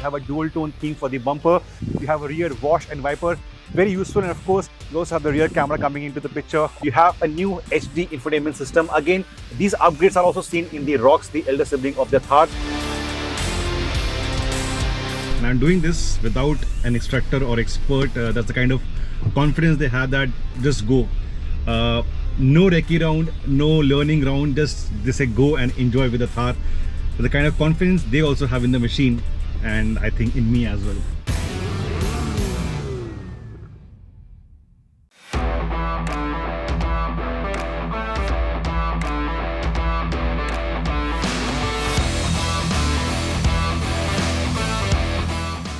have a dual tone theme for the bumper. You have a rear wash and wiper, very useful. And of course, you also have the rear camera coming into the picture. You have a new HD infotainment system. Again, these upgrades are also seen in the ROX, the elder sibling of the Thar. And I'm doing this without an instructor or expert. That's the kind of confidence they have that just go. No recce round, no learning round, just they say go and enjoy with the Thar. So the kind of confidence they also have in the machine, and I think in me as well.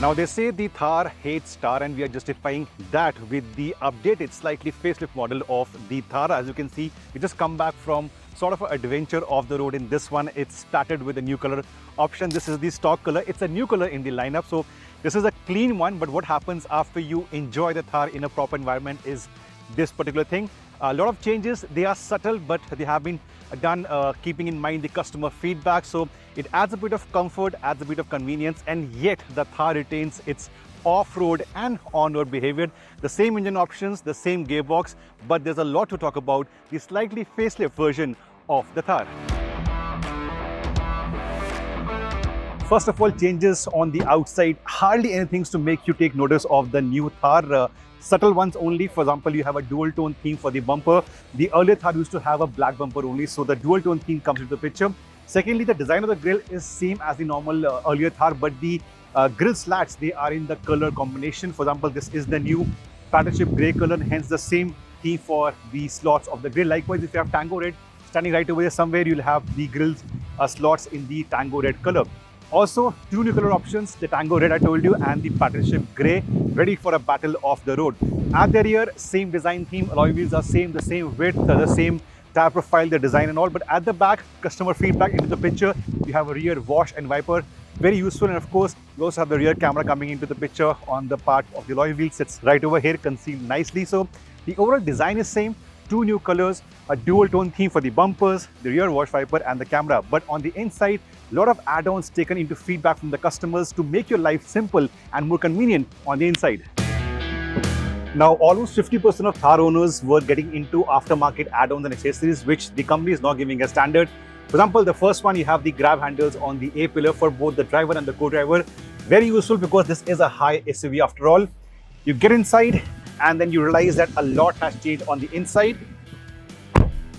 Now they say the Thar hates Star, and we are justifying that with the updated, slightly facelift model of the Thar. As you can see, we just come back from sort of an adventure off the road. In this one, it's started with a new color option. This is the stock color. It's a new color in the lineup, so this is a clean one. But what happens after you enjoy the Thar in a proper environment is this particular thing. A lot of changes. They are subtle, but they have been done keeping in mind the customer feedback. So it adds a bit of comfort, adds a bit of convenience, and yet the Thar retains its off-road and on-road behavior. The same engine options, the same gearbox, but there's a lot to talk about the slightly facelift version of the Thar. First of all, changes on the outside. Hardly anything to make you take notice of the new Thar. Subtle ones only. For example, you have a dual tone theme for the bumper. The earlier Thar used to have a black bumper only, so the dual tone theme comes into the picture. Secondly, the design of the grille is same as the normal earlier Thar, but the grille slats, they are in the color combination. For example, this is the new partnership grey color, hence the same theme for the slots of the grille. Likewise, if you have Tango Red standing right over there somewhere, you'll have the grills slots in the Tango Red color. Also, two new color options, the Tango Red I told you and the partnership grey, ready for a battle off the road. At the rear, same design theme, alloy wheels are same, the same width, the same tire profile, the design and all. But at the back, customer feedback into the picture, you have a rear wash and wiper, very useful. And of course, you also have the rear camera coming into the picture on the part of the alloy wheel, sits right over here, concealed nicely. So the overall design is same. Two new colors, a dual tone theme for the bumpers, the rear wash wiper and the camera. But on the inside, a lot of add-ons taken into feedback from the customers to make your life simple and more convenient on the inside. Now, almost 50% of Thar owners were getting into aftermarket add-ons and accessories, which the company is now giving as standard. For example, the first one, you have the grab handles on the A-pillar for both the driver and the co-driver. Very useful because this is a high SUV after all. You get inside, and then you realize that a lot has changed on the inside.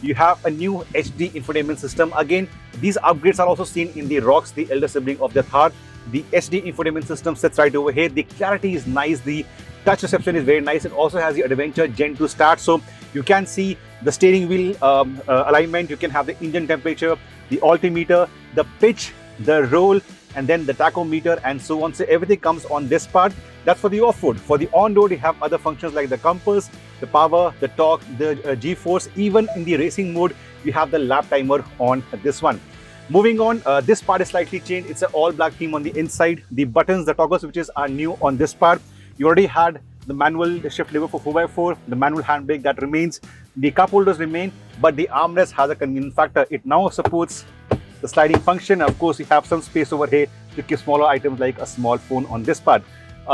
You have a new HD infotainment system. Again, these upgrades are also seen in the ROX, the elder sibling of the Thar. The HD infotainment system sits right over here. The clarity is nice. The touch reception is very nice. It also has the Adventure Gen 2 start. So you can see the steering wheel alignment. You can have the engine temperature, the altimeter, the pitch, the roll, and then the tachometer and so on. So everything comes on this part. That's for the off-road. For the on-road, you have other functions like the compass, the power, the torque, the G-force. Even in the racing mode, you have the lap timer on this one. Moving on, this part is slightly changed. It's an all-black theme on the inside. The buttons, the toggle switches are new on this part. You already had the manual shift lever for 4x4, the manual handbrake that remains. The cup holders remain, but the armrest has a convenience factor. It now supports the sliding function. Of course, you have some space over here to keep smaller items like a small phone on this part.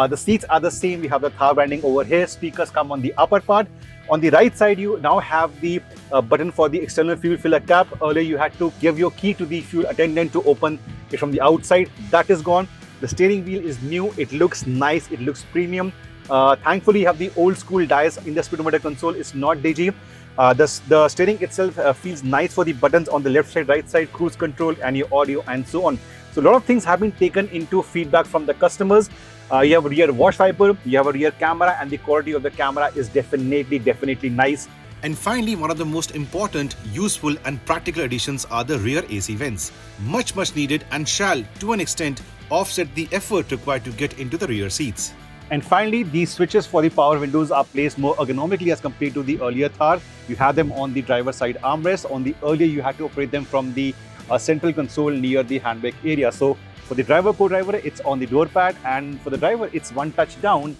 The seats are the same. We have the Thar branding over here. Speakers come on the upper part. On the right side, you now have the button for the external fuel filler cap. Earlier, you had to give your key to the fuel attendant to open it from the outside. That is gone. The steering wheel is new. It looks nice. It looks premium. Thankfully, you have the old school dials in the speedometer console. It's not digi. The steering itself feels nice for the buttons on the left side, right side, cruise control and your audio and so on. So a lot of things have been taken into feedback from the customers. You have a rear wash wiper, you have a rear camera, and the quality of the camera is definitely nice. And finally, one of the most important, useful and practical additions are the rear AC vents. Much needed and shall, to an extent, offset the effort required to get into the rear seats. And finally, these switches for the power windows are placed more ergonomically as compared to the earlier Thar. You have them on the driver's side armrest. On the earlier, you had to operate them from the central console near the handbrake area. So for the driver, co-driver, it's on the door pad, and for the driver, it's one touch down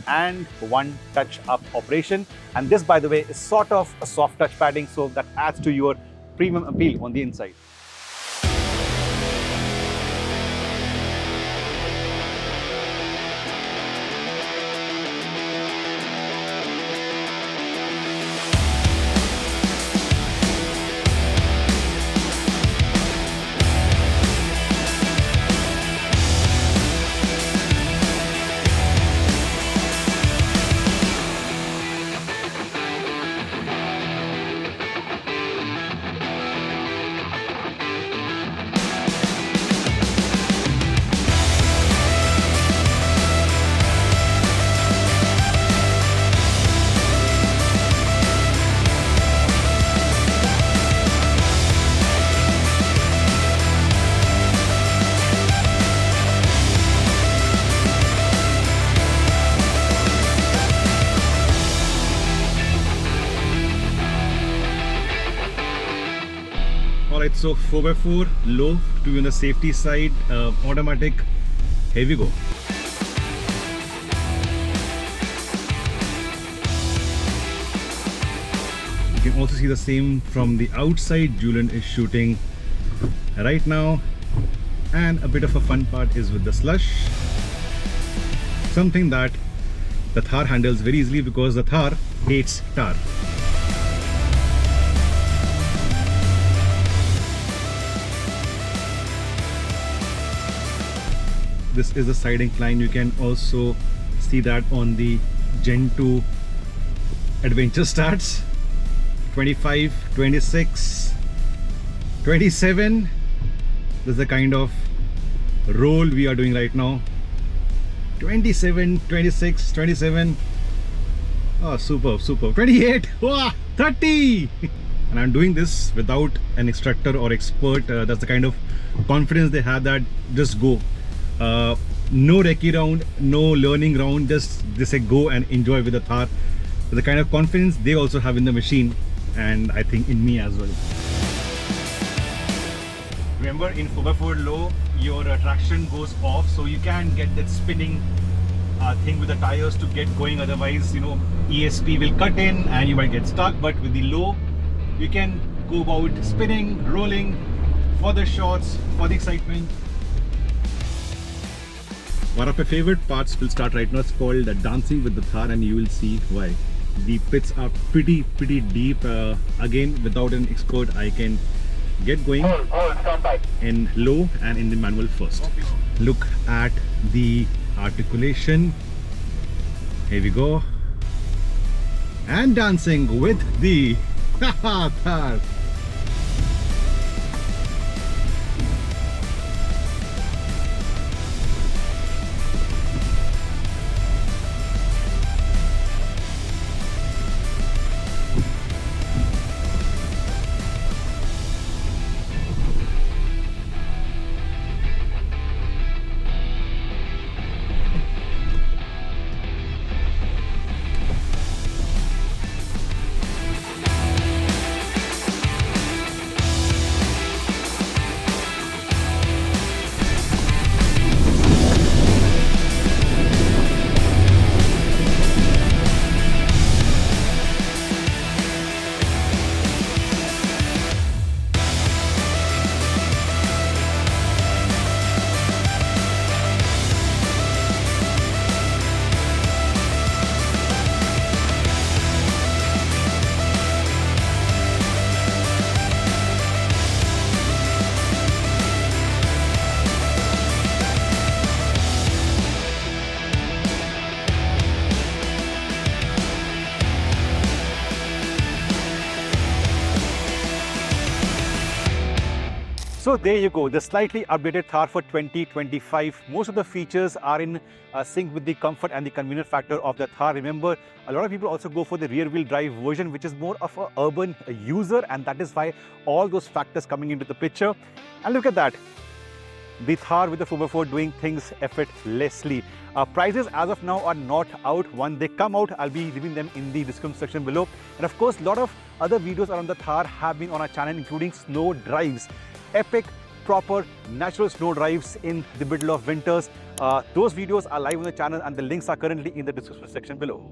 and one touch up operation. And this, by the way, is sort of a soft touch padding, so that adds to your premium appeal on the inside. Alright, so 4x4 low to be on the safety side, automatic. Here we go. You can also see the same from the outside. Julian is shooting right now, and a bit of a fun part is with the slush, something that the Thar handles very easily because the Thar hates tar. This is the side incline. You can also see that on the Gen 2 adventure stats. 25, 26, 27. This is the kind of roll we are doing right now. 27, 26, 27. Oh, superb, superb. 28, wow, 30. And I'm doing this without an instructor or expert. That's the kind of confidence they have that just go. No recce round, no learning round, just they say go and enjoy with the Thar. The kind of confidence they also have in the machine, and I think in me as well. Remember, in 4x4 low, your traction goes off, so you can get that spinning thing with the tires to get going. Otherwise, you know, ESP will cut in and you might get stuck. But with the low, you can go about spinning, rolling for the shots, for the excitement. One of my favorite parts will start right now. It's called dancing with the Thar, and you will see why. The pits are pretty deep. Again, without an expert, I can get going in low and in the manual first. Look at the articulation. Here we go. And dancing with the Thar. So there you go, the slightly updated Thar for 2025. Most of the features are in sync with the comfort and the convenience factor of the Thar. Remember, a lot of people also go for the rear-wheel drive version, which is more of an urban user, and that is why all those factors coming into the picture. And look at that, the Thar with the 4x4 doing things effortlessly. Prices as of now are not out. When they come out, I'll be leaving them in the description section below. And of course, a lot of other videos around the Thar have been on our channel, including snow drives. Epic, proper, natural snow drives in the middle of winters. Those videos are live on the channel, and the links are currently in the description section below.